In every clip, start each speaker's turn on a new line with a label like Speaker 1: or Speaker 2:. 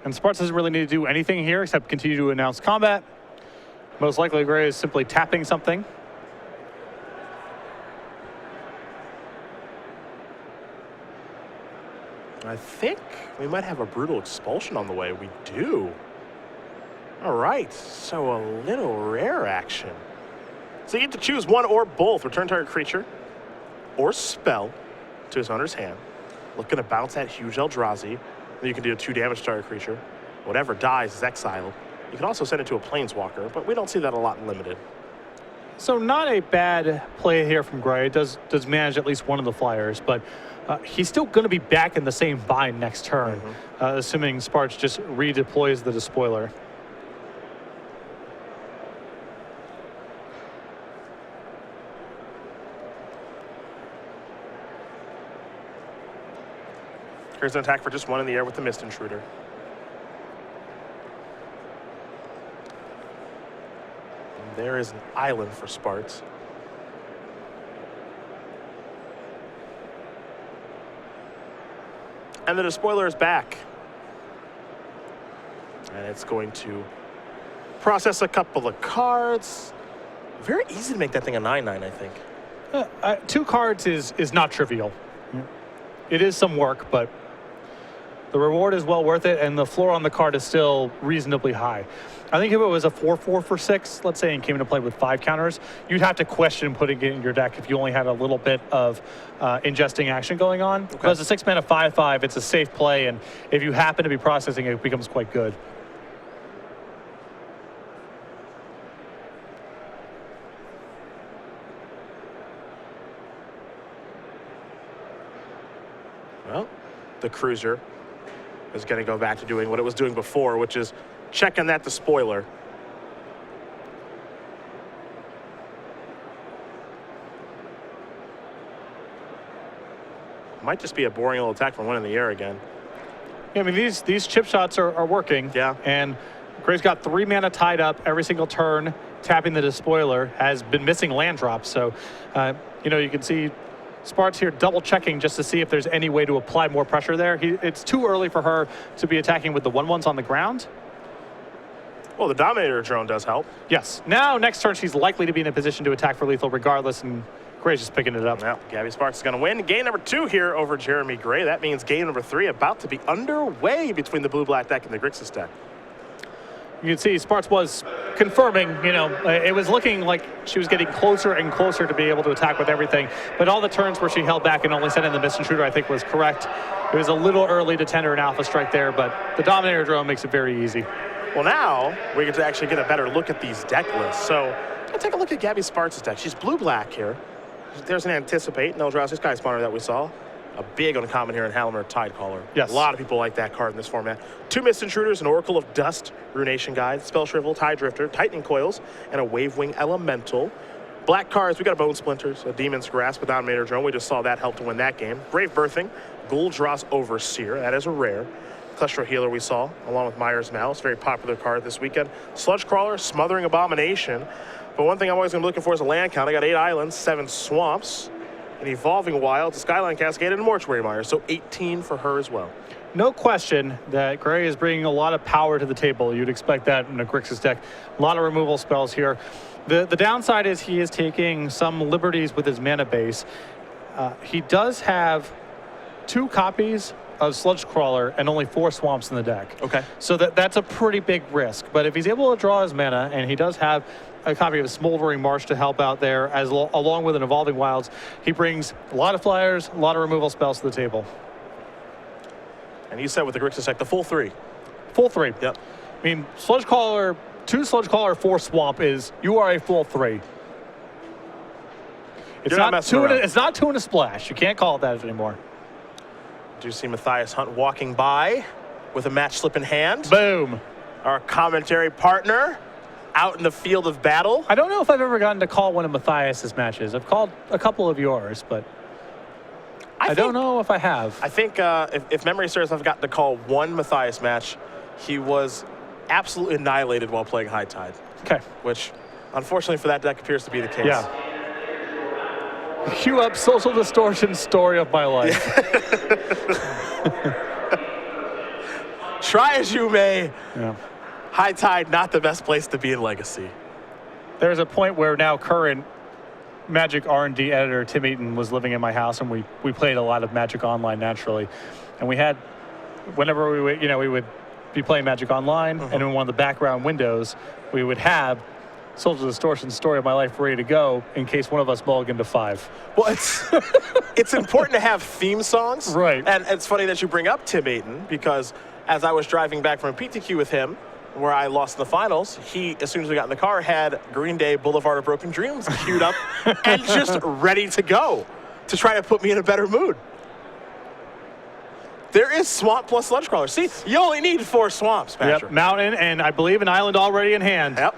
Speaker 1: And Spartz doesn't really need to do anything here except continue to announce combat. Most likely Gray is simply tapping something.
Speaker 2: I think we might have a brutal expulsion on the way. We do. All right, so a little rare action. So you get to choose one or both. Return target creature or spell to his owner's hand. Looking to bounce that huge Eldrazi. Then you can do a 2 damage to target creature. Whatever dies is exiled. You can also send it to a Planeswalker, but we don't see that a lot in Limited.
Speaker 1: So not a bad play here from Gray. It does manage at least one of the flyers, but he's still going to be back in the same bind next turn, assuming Spartz just redeploys the Despoiler.
Speaker 2: Here's an attack for just 1 in the air with the Mist Intruder. And there is an island for Spartz. And the Despoiler is back. And it's going to process a couple of cards. Very easy to make that thing a 9/9, I think.
Speaker 1: 2 cards is not trivial. It is some work, but the reward is well worth it, and the floor on the card is still reasonably high. I think if it was a 4/4 for 6, let's say, and came into play with 5 counters, you'd have to question putting it in your deck if you only had a little bit of ingesting action going on. Okay. But as a 6-mana 5/5, it's a safe play, and if you happen to be processing it, it becomes quite good.
Speaker 2: Well, the Cruiser is going to go back to doing what it was doing before, which is checking that Despoiler. Might just be a boring little attack from 1 in the air again.
Speaker 1: Yeah, I mean, these chip shots are working.
Speaker 2: Yeah.
Speaker 1: And Gray's got 3 mana tied up every single turn, tapping the Despoiler, has been missing land drops. So, you know, you can see Spartz here double checking just to see if there's any way to apply more pressure there. It's too early for her to be attacking with the 1/1s on the ground.
Speaker 2: Well, the Dominator drone does help.
Speaker 1: Yes. Now, next turn, she's likely to be in a position to attack for lethal regardless, and Gray's just picking it up.
Speaker 2: Well, Gaby Spartz is going to win. Game number 2 here over Jeremy Gray. That means game number 3 about to be underway between the blue-black deck and the Grixis deck.
Speaker 1: You can see Spartz was confirming, you know, it was looking like she was getting closer and closer to be able to attack with everything. But all the turns where she held back and only sent in the Mist Intruder, I think, was correct. It was a little early to tender an alpha strike there, but the Dominator drone makes it very easy.
Speaker 2: Well, now we get to actually get a better look at these deck lists. So let's take a look at Gaby Spartz's deck. She's blue-black here. There's an Anticipate, an Eldrazi Sky Spawner that we saw. A big uncommon here in Hallmer Tidecaller.
Speaker 1: Yes.
Speaker 2: A lot of people like that card in this format. 2 Mist Intruders, an Oracle of Dust, Runation Guide, Spell Shrivel, Tide Drifter, Tightening Coils, and a Wavewing Elemental. Black cards, we got a Bone Splinters, a Demon's Grasp, a Dominator Drone. We just saw that help to win that game. Grave Birthing, Gul'Dross Overseer, that is a rare. Cluster Healer we saw, along with Myers Malice, very popular card this weekend. Sludge Crawler, Smothering Abomination. But one thing I'm always going to be looking for is a land count. I got 8 islands, 7 swamps, an Evolving Wilds, a Skyline Cascade, and a Mortuary Mire. So 18 for her as well.
Speaker 1: No question that Gray is bringing a lot of power to the table. You'd expect that in a Grixis deck. A lot of removal spells here. The downside is he is taking some liberties with his mana base. He does have 2 copies of Sludge Crawler and only 4 swamps in the deck.
Speaker 2: Okay.
Speaker 1: So that's a pretty big risk. But if he's able to draw his mana, and he does have a copy of Smoldering Marsh to help out there, along with an Evolving Wilds, he brings a lot of flyers, a lot of removal spells to the table.
Speaker 2: And you said with the Grixis deck, the full 3.
Speaker 1: Full 3.
Speaker 2: Yep.
Speaker 1: I mean, Sludge Crawler, 2 Sludge Crawler, 4 Swamp you are a full 3. It's not 2 and a splash. You can't call it that anymore.
Speaker 2: Do you see Matthias Hunt walking by with a match slip in hand?
Speaker 1: Boom.
Speaker 2: Our commentary partner out in the field of battle.
Speaker 1: I don't know if I've ever gotten to call one of Matthias's matches. I've called a couple of yours, but I don't know if I have.
Speaker 2: I think if memory serves, I've gotten to call 1 Matthias match. He was absolutely annihilated while playing High Tide.
Speaker 1: Okay.
Speaker 2: Which, unfortunately for that deck, appears to be the case.
Speaker 1: Yeah. Cue up Social Distortion story of my life.
Speaker 2: Try as you may.
Speaker 1: Yeah.
Speaker 2: High Tide, not the best place to be in Legacy.
Speaker 1: There's a point where now current Magic R&D editor Tim Eaton was living in my house, and we played a lot of Magic Online naturally, and we had, whenever we would, we would be playing Magic Online, and in one of the background windows, we would have Soldier Distortion Story of My Life ready to go in case one of us mulliganed to 5.
Speaker 2: Well, it's important to have theme songs.
Speaker 1: Right.
Speaker 2: And it's funny that you bring up Tim Eaton, because as I was driving back from PTQ with him, where I lost in the finals, he, as soon as we got in the car, had Green Day Boulevard of Broken Dreams queued up and just ready to go to try to put me in a better mood. There is Swamp plus Sludge Crawler. See, you only need 4 swamps, Patrick.
Speaker 1: Yep, Mountain, and I believe an Island already in hand.
Speaker 2: Yep.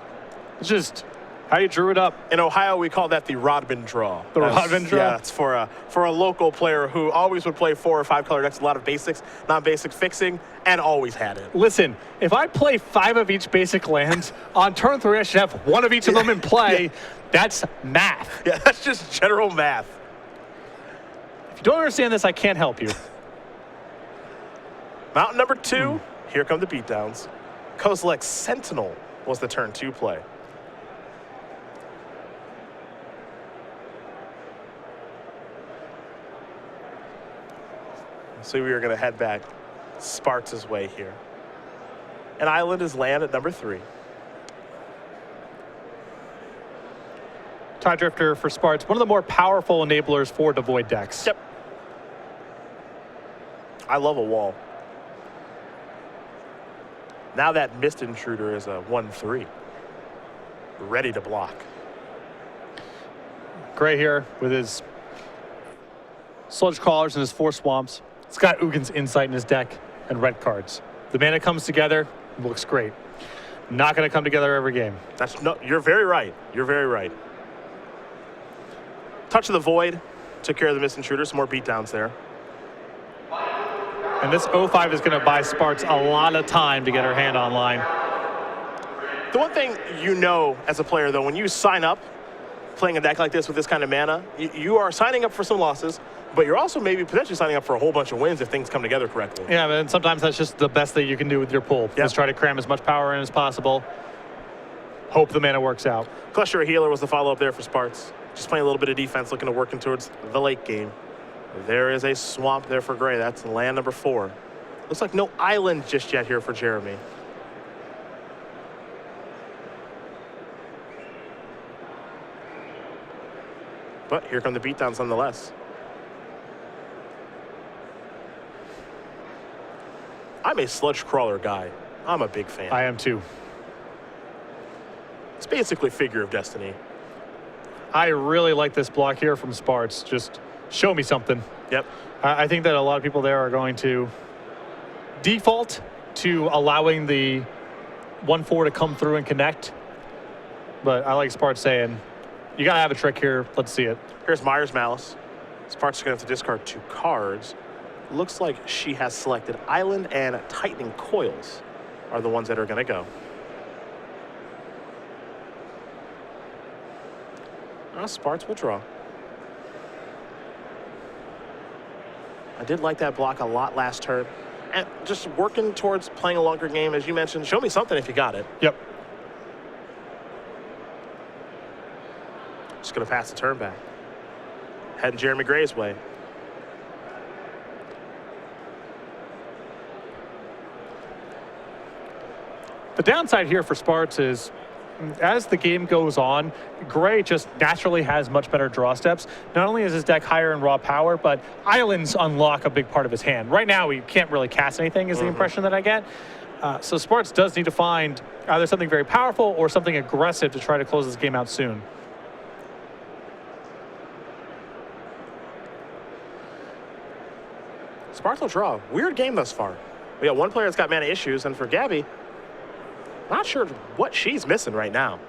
Speaker 1: It's just how you drew it up.
Speaker 2: In Ohio, we call that the Rodman draw.
Speaker 1: The Rodman draw?
Speaker 2: Yeah, it's for a local player who always would play 4 or 5 color decks, a lot of basics, non-basic fixing, and always had it.
Speaker 1: Listen, if I play 5 of each basic land, on turn 3 I should have 1 of each of them in play. Yeah. That's math.
Speaker 2: Yeah, that's just general math.
Speaker 1: If you don't understand this, I can't help you.
Speaker 2: Mountain number 2, here come the beatdowns. Kozilek Sentinel was the turn 2 play. So we are going to head back Spartz's way here. And Island is land at number 3.
Speaker 1: Tide Drifter for Spartz, one of the more powerful enablers for Devoid decks.
Speaker 2: Yep. I love a wall. Now that Mist Intruder is a 1/3. Ready to block.
Speaker 1: Gray here with his Sludge Crawlers and his 4 swamps. He's got Ugin's Insight in his deck and red cards. The mana comes together, looks great. Not going to come together every game.
Speaker 2: You're very right. You're very right. Touch of the Void took care of the Mist Intruder. Some more beatdowns there.
Speaker 1: And this 05 is going to buy Spartz a lot of time to get her hand online.
Speaker 2: The one thing you know as a player, though, when you sign up playing a deck like this with this kind of mana, you are signing up for some losses, but you're also maybe potentially signing up for a whole bunch of wins if things come together correctly.
Speaker 1: Yeah, and sometimes that's just the best thing you can do with your pool.
Speaker 2: Yep.
Speaker 1: Just try to cram as much power in as possible. Hope the mana works out.
Speaker 2: Cluster Healer was the follow-up there for Spartz. Just playing a little bit of defense, looking to working towards the late game. There is a swamp there for Gray. That's land number 4. Looks like no island just yet here for Jeremy. But here come the beatdowns nonetheless. I'm a Sludge Crawler guy. I'm a big fan.
Speaker 1: I am too.
Speaker 2: It's basically Figure of Destiny.
Speaker 1: I really like this block here from Spartz. Just show me something.
Speaker 2: Yep.
Speaker 1: I think that a lot of people there are going to default to allowing the 1/4 to come through and connect. But I like Spartz saying, you got to have a trick here. Let's see it.
Speaker 2: Here's Myers Malice. Spartz is going to have to discard 2 cards. Looks like she has selected Island and Tightening Coils are the ones that are going to go. Spartz will draw. I did like that block a lot last turn. And just working towards playing a longer game, as you mentioned. Show me something if you got it.
Speaker 1: Yep.
Speaker 2: Just going to pass the turn back. Heading Jeremy Gray's way.
Speaker 1: The downside here for Spartz is, as the game goes on, Gray just naturally has much better draw steps. Not only is his deck higher in raw power, but islands unlock a big part of his hand. Right now, he can't really cast anything, is the impression that I get. So Spartz does need to find either something very powerful or something aggressive to try to close this game out soon.
Speaker 2: Spartz will draw. Weird game thus far. We got one player that's got mana issues, and for Gaby, not sure what she's missing right now,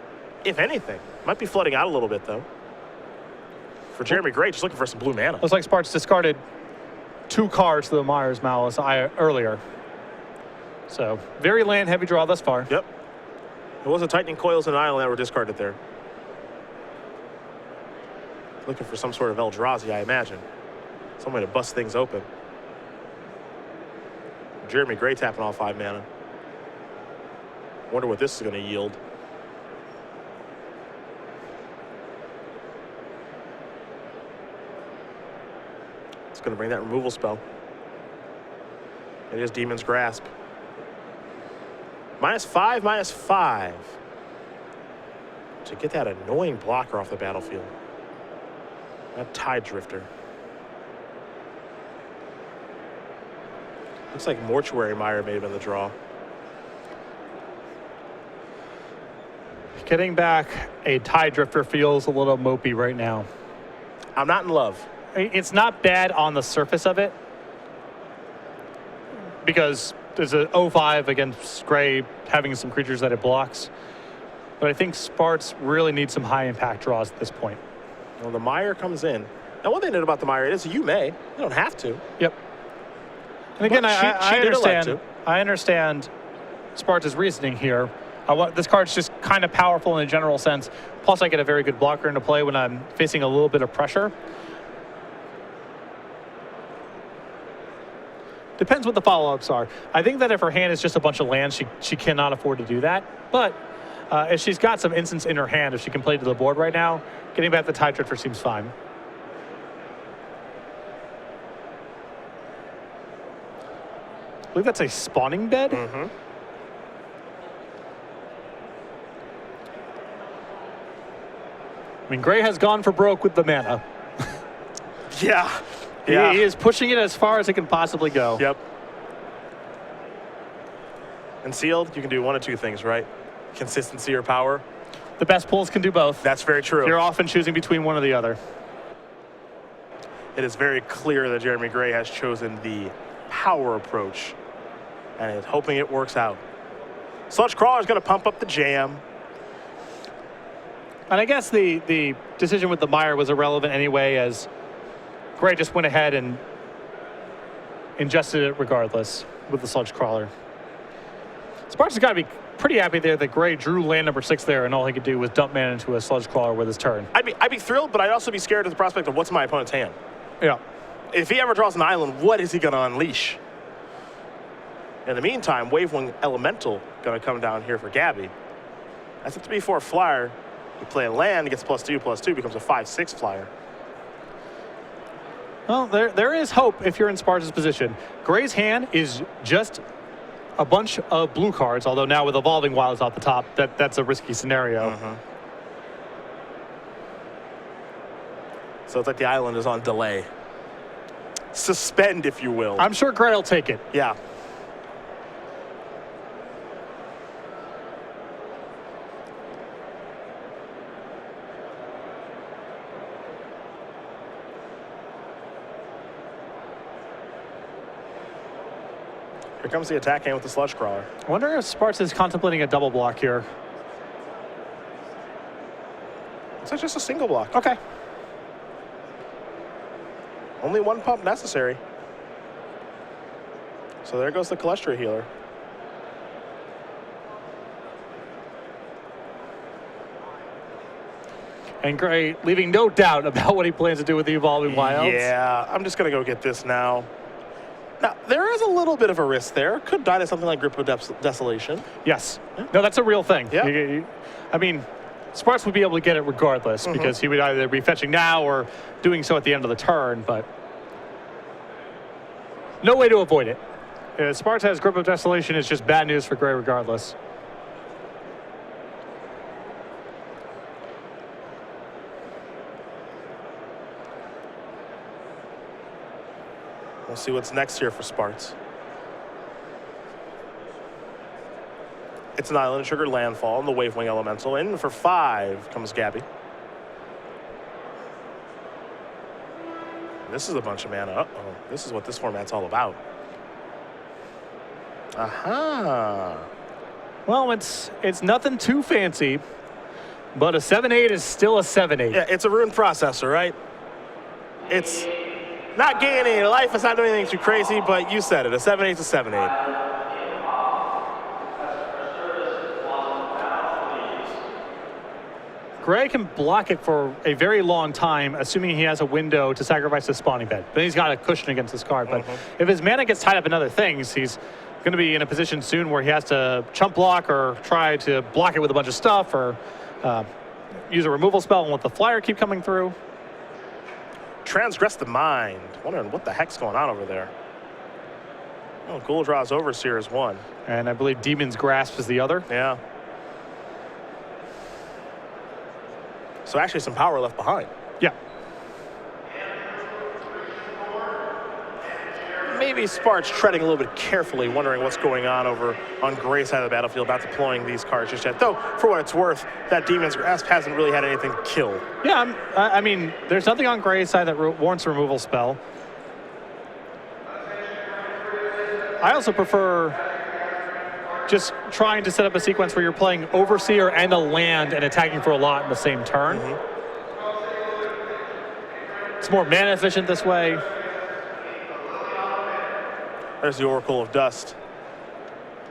Speaker 2: if anything. Might be flooding out a little bit, though. For Jeremy Gray, just looking for some blue mana.
Speaker 1: Looks like Spartz discarded 2 cards to the Myers Malice earlier. So, very land-heavy draw thus far.
Speaker 2: Yep. It was a Tightening Coils and an Island that were discarded there. Looking for some sort of Eldrazi, I imagine. Some way to bust things open. Jeremy Gray tapping all 5 mana. Wonder what this is going to yield. It's going to bring that removal spell. It is Demon's Grasp. -5, -5. To get that annoying blocker off the battlefield. That Tide Drifter. Looks like Mortuary Mire may have been the draw.
Speaker 1: Getting back a Tide Drifter feels a little mopey right now.
Speaker 2: I'm not in love.
Speaker 1: It's not bad on the surface of it because there's a 0-5 against Gray having some creatures that it blocks. But I think Spartz really needs some high impact draws at this point.
Speaker 2: Well, the Mire comes in. Now, one thing about the Mire is you may. You don't have to.
Speaker 1: Yep. And again,
Speaker 2: But
Speaker 1: I
Speaker 2: she did elect
Speaker 1: understand. I understand Spartz's reasoning here. This card's just kind of powerful in a general sense. Plus, I get a very good blocker into play when I'm facing a little bit of pressure. Depends what the follow-ups are. I think that if her hand is just a bunch of lands, she cannot afford to do that. But if she's got some instants in her hand, if she can play to the board right now, getting back the Tide Drifter seems fine. I believe that's a spawning bed.
Speaker 2: Mm-hmm.
Speaker 1: I mean, Gray has gone for broke with the mana.
Speaker 2: Yeah.
Speaker 1: He is pushing it as far as it can possibly go.
Speaker 2: Yep. And sealed, you can do one of two things, right? Consistency or power.
Speaker 1: The best pulls can do both.
Speaker 2: That's very true.
Speaker 1: You're often choosing between one or the other.
Speaker 2: It is very clear that Jeremy Gray has chosen the power approach and is hoping it works out. Sludge Crawler is going to pump up the jam.
Speaker 1: And I guess the decision with the Mire was irrelevant anyway, as Gray just went ahead and ingested it regardless with the Sludge Crawler. Spartz has got to be pretty happy there that Gray drew land number 6 there, and all he could do was dump mana into a Sludge Crawler with his turn.
Speaker 2: I'd be thrilled, but I'd also be scared of the prospect of what's in my opponent's hand.
Speaker 1: Yeah.
Speaker 2: If he ever draws an island, what is he going to unleash? In the meantime, Wavewing Elemental going to come down here for Gaby. That's a 3/4 flyer. You play a land, gets +2/+2, becomes a 5/6 flyer.
Speaker 1: Well, there is hope if you're in Spartz's position. Gray's hand is just a bunch of blue cards, although now with Evolving Wilds off the top, that's a risky scenario.
Speaker 2: Mm-hmm. So it's like the island is on delay. Suspend, if you will.
Speaker 1: I'm sure Gray will take it.
Speaker 2: Yeah. Here comes the attack hand with the Sludge Crawler.
Speaker 1: I wonder if Spartz is contemplating a double block here.
Speaker 2: It's just a single block.
Speaker 1: Okay.
Speaker 2: Only one pump necessary. So there goes the Cholesterol Healer.
Speaker 1: And Gray leaving no doubt about what he plans to do with the Evolving Wilds.
Speaker 2: Yeah, I'm just going to go get this now. Now, there is a little bit of a risk there. Could die to something like Grip of Desolation.
Speaker 1: Yes. No, that's a real thing.
Speaker 2: Yeah.
Speaker 1: I mean, Spartz would be able to get it regardless because he would either be fetching now or doing so at the end of the turn, but no way to avoid it. Spartz has Grip of Desolation. It's just bad news for Gray regardless.
Speaker 2: We'll see what's next here for Spartz. It's an Island Trigger Landfall and the Wavewing Elemental. In for 5 comes Gaby. This is a bunch of mana. Uh-oh. This is what this format's all about. Aha.
Speaker 1: Well, it's nothing too fancy, but a 7/8 is still a 7/8.
Speaker 2: Yeah, it's a rune processor, right? It's not gaining any life. It's not doing anything too crazy, but you said it. A 7/8 is a 7/8.
Speaker 1: Gray can block it for a very long time, assuming he has a window to sacrifice his spawning bed. Then he's got a cushion against this card. But if his mana gets tied up in other things, he's going to be in a position soon where he has to chump block or try to block it with a bunch of stuff or use a removal spell and let the flyer keep coming through.
Speaker 2: Transgress the Mind. Wondering what the heck's going on over there. Oh, Ghoul-Draw's Overseer is one.
Speaker 1: And I believe Demon's Grasp is the other.
Speaker 2: Yeah. So actually some power left behind.
Speaker 1: Yeah.
Speaker 2: Maybe Spartz treading a little bit carefully, wondering what's going on over on Gray's side of the battlefield, not deploying these cards just yet. Though, for what it's worth, that Demon's Grasp hasn't really had anything to kill.
Speaker 1: Yeah, I mean, there's nothing on Gray's side that warrants a removal spell. I also prefer just trying to set up a sequence where you're playing Overseer and a land and attacking for a lot in the same turn. It's more mana efficient this way.
Speaker 2: There's the Oracle of Dust.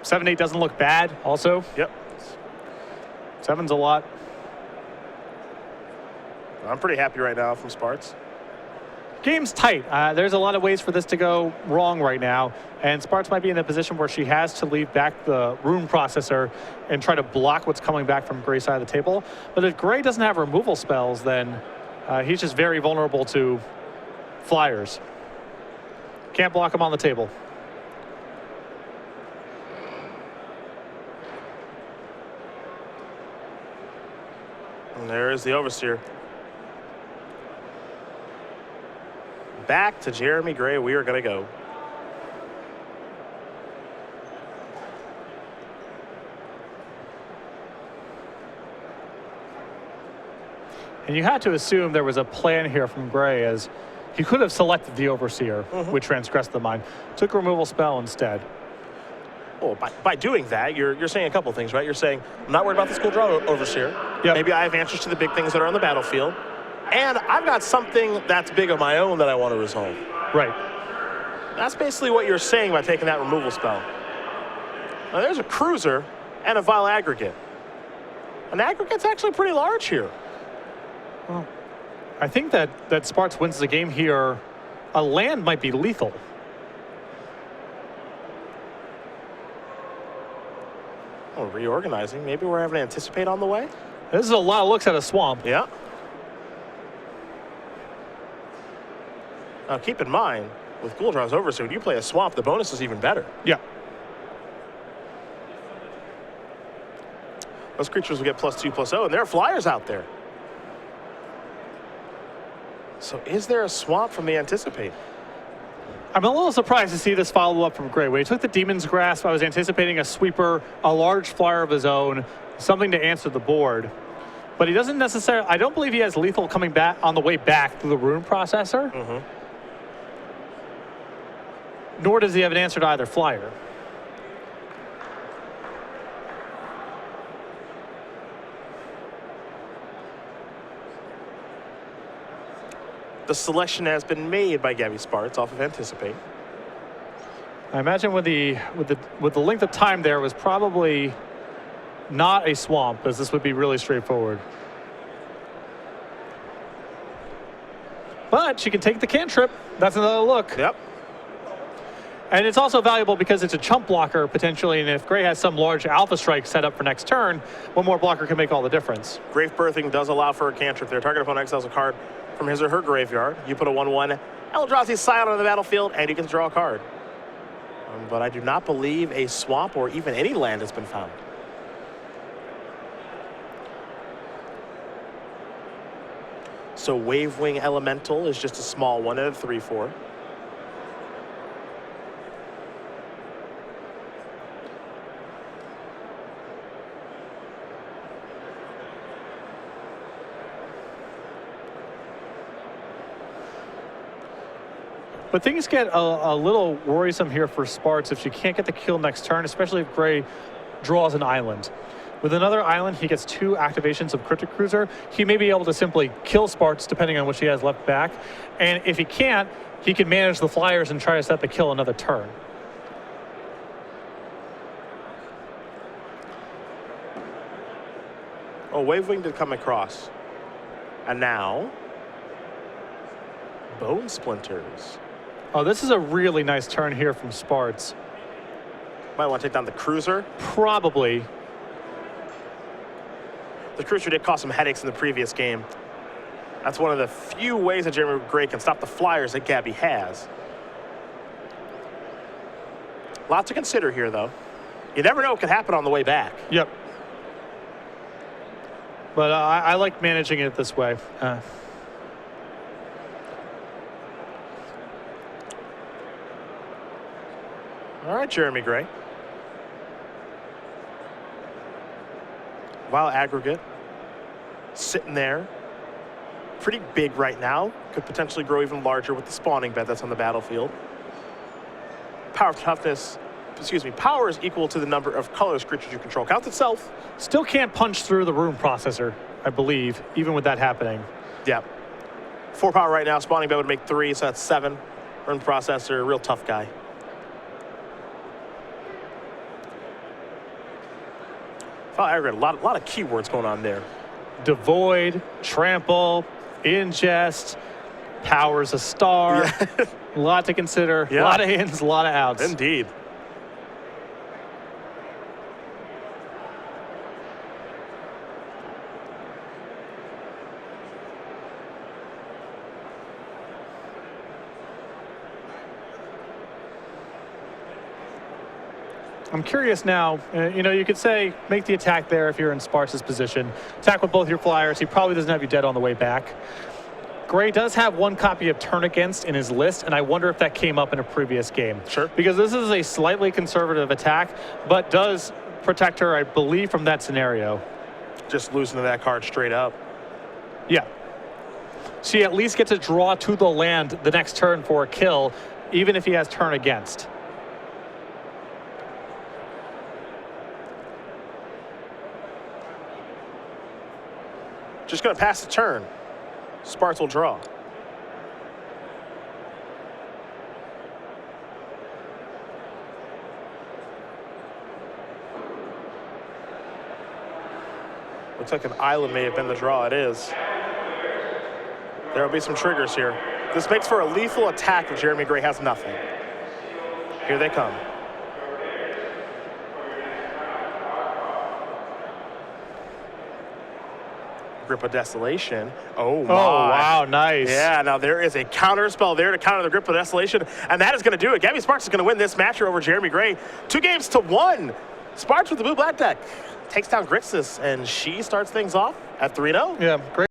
Speaker 1: 7/8 doesn't look bad also.
Speaker 2: Yep.
Speaker 1: 7's a lot.
Speaker 2: I'm pretty happy right now from Spartz.
Speaker 1: Game's tight. There's a lot of ways for this to go wrong right now, and Spartz might be in a position where she has to leave back the rune processor and try to block what's coming back from Gray's side of the table. But if Gray doesn't have removal spells, then he's just very vulnerable to flyers. Can't block him on the table.
Speaker 2: And there is the Overseer. Back to Jeremy Gray, we are going to go.
Speaker 1: And you had to assume there was a plan here from Gray, as he could have selected the Overseer, which transgressed the mind, took a removal spell instead.
Speaker 2: Well, by doing that, you're saying a couple things, right? You're saying, I'm not worried about this Ghoul-Draw Overseer.
Speaker 1: Yep.
Speaker 2: Maybe I have answers to the big things that are on the battlefield. And I've got something that's big of my own that I want to resolve.
Speaker 1: Right.
Speaker 2: That's basically what you're saying by taking that removal spell. Now, there's a Cruiser and a Vile Aggregate. An Aggregate's actually pretty large here.
Speaker 1: Well, I think that Spartz wins the game here. A land might be lethal.
Speaker 2: Oh, reorganizing. Maybe we're having to anticipate on the way?
Speaker 1: This is a lot of looks at a swamp.
Speaker 2: Yeah. Now, keep in mind, with Ghoul-Draw's Overseer, when you play a swamp, the bonus is even better.
Speaker 1: Yeah.
Speaker 2: Those creatures will get +2/+0, and there are flyers out there. So is there a swamp from the Anticipate?
Speaker 1: I'm a little surprised to see this follow-up from Gray. When he took the Demon's Grasp, I was anticipating a sweeper, a large flyer of his own, something to answer the board. But he doesn't necessarily, I don't believe he has lethal coming back on the way back through the rune processor. Nor does he have an answer to either flyer.
Speaker 2: The selection has been made by Gaby Spartz off of Anticipate.
Speaker 1: I imagine with the length of time there was probably not a swamp, as this would be really straightforward. But she can take the cantrip. That's another look.
Speaker 2: Yep.
Speaker 1: And it's also valuable because it's a chump blocker potentially, and if Gray has some large alpha strike set up for next turn, one more blocker can make all the difference.
Speaker 2: Grave Birthing does allow for a cantrip there. Target opponent exiles a card from his or her graveyard. You put a 1/1 Eldrazi Scion on the battlefield, and you can draw a card. But I do not believe a swamp or even any land has been found. So Wavewing Elemental is just a small one at a 3/4.
Speaker 1: But things get a little worrisome here for Spartz if she can't get the kill next turn, especially if Gray draws an island. With another island, he gets 2 activations of Cryptic Cruiser. He may be able to simply kill Spartz depending on what she has left back. And if he can't, he can manage the flyers and try to set the kill another turn.
Speaker 2: Oh, Wavewing did come across. And now, Bone Splinters.
Speaker 1: Oh, this is a really nice turn here from Spartz.
Speaker 2: Might want to take down the Cruiser.
Speaker 1: Probably.
Speaker 2: The Cruiser did cause some headaches in the previous game. That's one of the few ways that Jeremy Gray can stop the flyers that Gaby has. A lot to consider here, though. You never know what could happen on the way back.
Speaker 1: Yep. But I like managing it this way.
Speaker 2: All right, Jeremy Gray. Vile Aggregate. Sitting there. Pretty big right now. Could potentially grow even larger with the spawning bed that's on the battlefield. Power toughness. Excuse me. Power is equal to the number of colors creatures you control. Counts itself.
Speaker 1: Still can't punch through the room processor, I believe, even with that happening.
Speaker 2: Yeah. 4 power right now. Spawning bed would make 3, so that's 7. Rune processor, real tough guy. I agree. A lot of keywords going on there.
Speaker 1: Devoid, trample, ingest, powers a star.
Speaker 2: Yeah.
Speaker 1: A lot to consider.
Speaker 2: Yeah.
Speaker 1: A lot of ins, a lot of outs.
Speaker 2: Indeed.
Speaker 1: I'm curious now, you know, you could say make the attack there if you're in Spartz's position. Attack with both your flyers. He probably doesn't have you dead on the way back. Gray does have 1 copy of Turn Against in his list, and I wonder if that came up in a previous game.
Speaker 2: Sure.
Speaker 1: Because this is a slightly conservative attack, but does protect her, I believe, from that scenario.
Speaker 2: Just losing to that card straight up.
Speaker 1: Yeah. She at least gets to draw to the land the next turn for a kill, even if he has Turn Against.
Speaker 2: Just going to pass the turn. Spartz will draw. Looks like an island may have been the draw. It is. There will be some triggers here. This makes for a lethal attack if Jeremy Gray has nothing. Here they come. Grip of Desolation. Oh, my.
Speaker 1: Oh, wow, nice.
Speaker 2: Yeah, now there is a counter spell there to counter the Grip of Desolation, and that is going to do it. Gaby Spartz is going to win this match over Jeremy Gray. 2-1. Spartz with the blue-black deck takes down Grixis, and she starts things off at 3-0.
Speaker 1: Yeah, great.